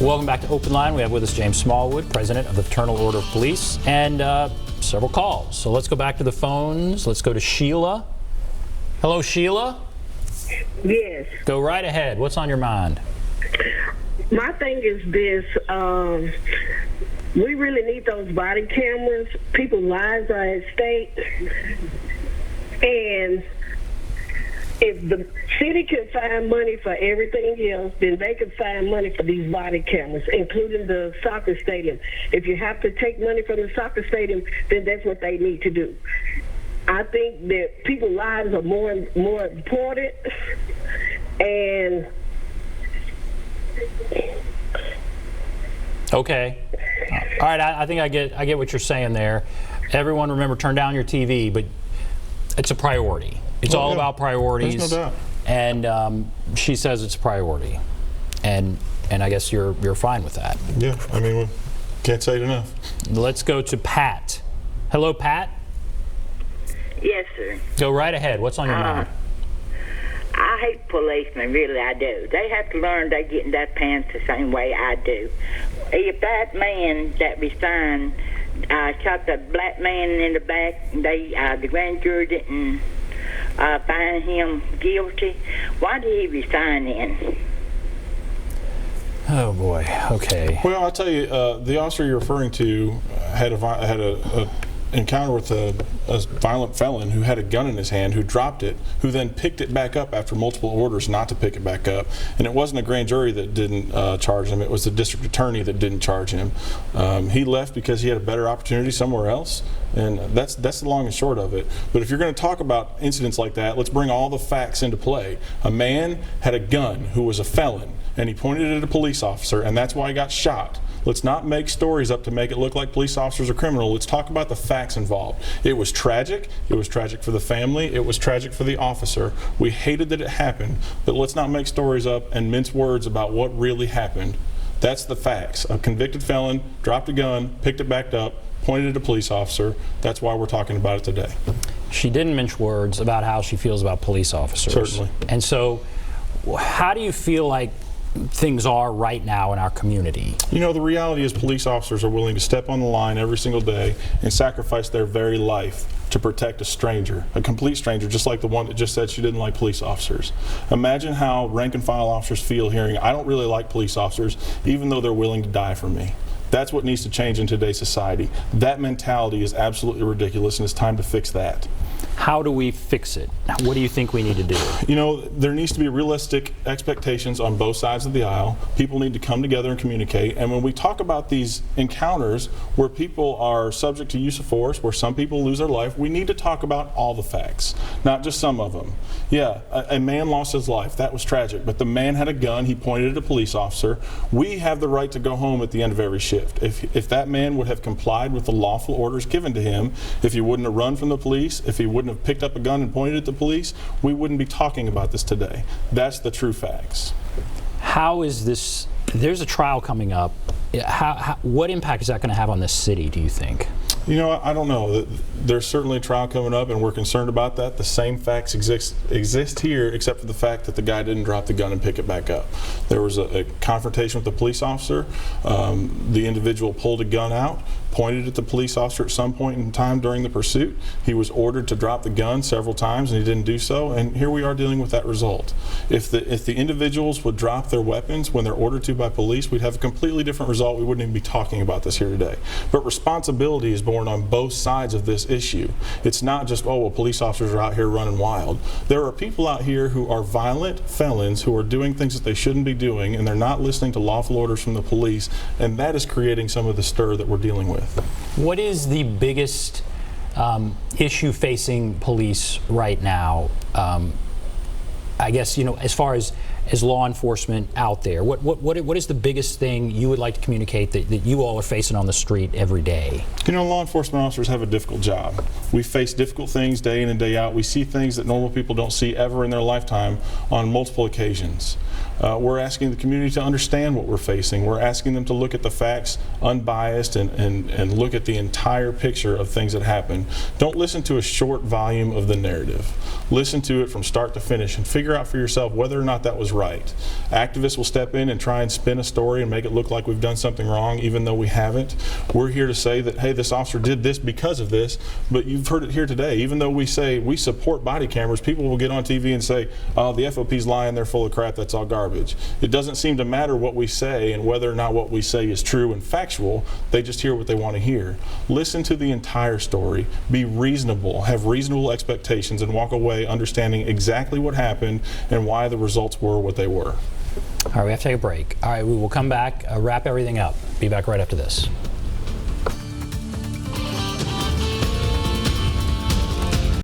Welcome back to Open Line. We have with us James Smallwood, president of the Fraternal Order of Police, and several calls. So let's go back to the phones. Let's go to Sheila. Hello, Sheila. Yes. Go right ahead. What's on your mind? My thing is this. We really need those body cameras. People's lives are at stake. And if the city can find money for everything else, then they can find money for these body cameras, including the soccer stadium. If you have to take money from the soccer stadium, then that's what they need to do. I think that people's lives are more important, and okay. All right, I think I get what you're saying there. Everyone, remember, turn down your TV, but it's a priority. It's all about priorities. There's no doubt. And she says it's a priority, and I guess you're fine with that. Yeah, I mean, we can't say it enough. Let's go to Pat. Hello, Pat. Yes, sir. Go right ahead. What's on your mind? I hate policemen, really, I do. They have to learn they get in their pants the same way I do. If that man that resigned shot the black man in the back, the grand jury didn't find him guilty, why did he resign then? Oh boy. Okay. Well, I'll tell you, the officer you're referring to had a encounter with a violent felon who had a gun in his hand, who dropped it, who then picked it back up after multiple orders not to pick it back up. And it wasn't a grand jury that didn't charge him, it was the district attorney that didn't charge him. He left because he had a better opportunity somewhere else, and that's the long and short of it. But if you're going to talk about incidents like that, let's bring all the facts into play. A man had a gun who was a felon, and he pointed it at a police officer, and that's why he got shot. Let's not make stories up to make it look like police officers are criminal. Let's talk about the facts involved. It was tragic. It was tragic for the family. It was tragic for the officer. We hated that it happened, but let's not make stories up and mince words about what really happened. That's the facts. A convicted felon dropped a gun, picked it back up, pointed at a police officer. That's why we're talking about it today. She didn't mince words about how she feels about police officers. Certainly. And so, how do you feel like things are right now in our community? You know, the reality is police officers are willing to step on the line every single day and sacrifice their very life to protect a stranger, a complete stranger, just like the one that just said she didn't like police officers. Imagine how rank and file officers feel hearing, I don't really like police officers, even though they're willing to die for me. That's what needs to change in today's society. That mentality is absolutely ridiculous, and it's time to fix that. How do we fix it? What do you think we need to do? You know, there needs to be realistic expectations on both sides of the aisle. People need to come together and communicate. And when we talk about these encounters where people are subject to use of force, where some people lose their life, we need to talk about all the facts, not just some of them. Yeah, a man lost his life. That was tragic. But the man had a gun. He pointed at a police officer. We have the right to go home at the end of every shift. If that man would have complied with the lawful orders given to him, if he wouldn't have run from the police, if he wouldn't have picked up a gun and pointed at the police, we wouldn't be talking about this today. That's the true facts. How is this? There's a trial coming up. What impact is that going to have on this city, do you think? You know, I don't know. There's certainly a trial coming up, and we're concerned about that. The same facts exist here, except for the fact that the guy didn't drop the gun and pick it back up. There was a confrontation with the police officer. The individual pulled a gun out, pointed at the police officer at some point in time during the pursuit. He was ordered to drop the gun several times, and he didn't do so, and here we are dealing with that result. If the individuals would drop their weapons when they're ordered to by police, we'd have a completely different result. We wouldn't even be talking about this here today. But responsibility is borne on both sides of this issue. It's not just, oh, well, police officers are out here running wild. There are people out here who are violent felons who are doing things that they shouldn't be doing, and they're not listening to lawful orders from the police, and that is creating some of the stir that we're dealing with. What is the biggest issue facing police right now? I guess, you know, as far as law enforcement out there, what is the biggest thing you would like to communicate that you all are facing on the street every day? You know, law enforcement officers have a difficult job. We face difficult things day in and day out. We see things that normal people don't see ever in their lifetime on multiple occasions. We're asking the community to understand what we're facing. We're asking them to look at the facts unbiased and look at the entire picture of things that happen. Don't listen to a short volume of the narrative. Listen to it from start to finish and figure out for yourself whether or not that was was right. Activists will step in and try and spin a story and make it look like we've done something wrong, even though we haven't. We're here to say that, hey, this officer did this because of this, but you've heard it here today. Even though we say we support body cameras, people will get on TV and say, oh, the FOP's lying, they're full of crap, that's all garbage. It doesn't seem to matter what we say and whether or not what we say is true and factual. They just hear what they want to hear. Listen to the entire story. Be reasonable, have reasonable expectations, and walk away understanding exactly what happened and why the results were what they were. All right, we have to take a break. All right, we will come back, wrap everything up. Be back right after this.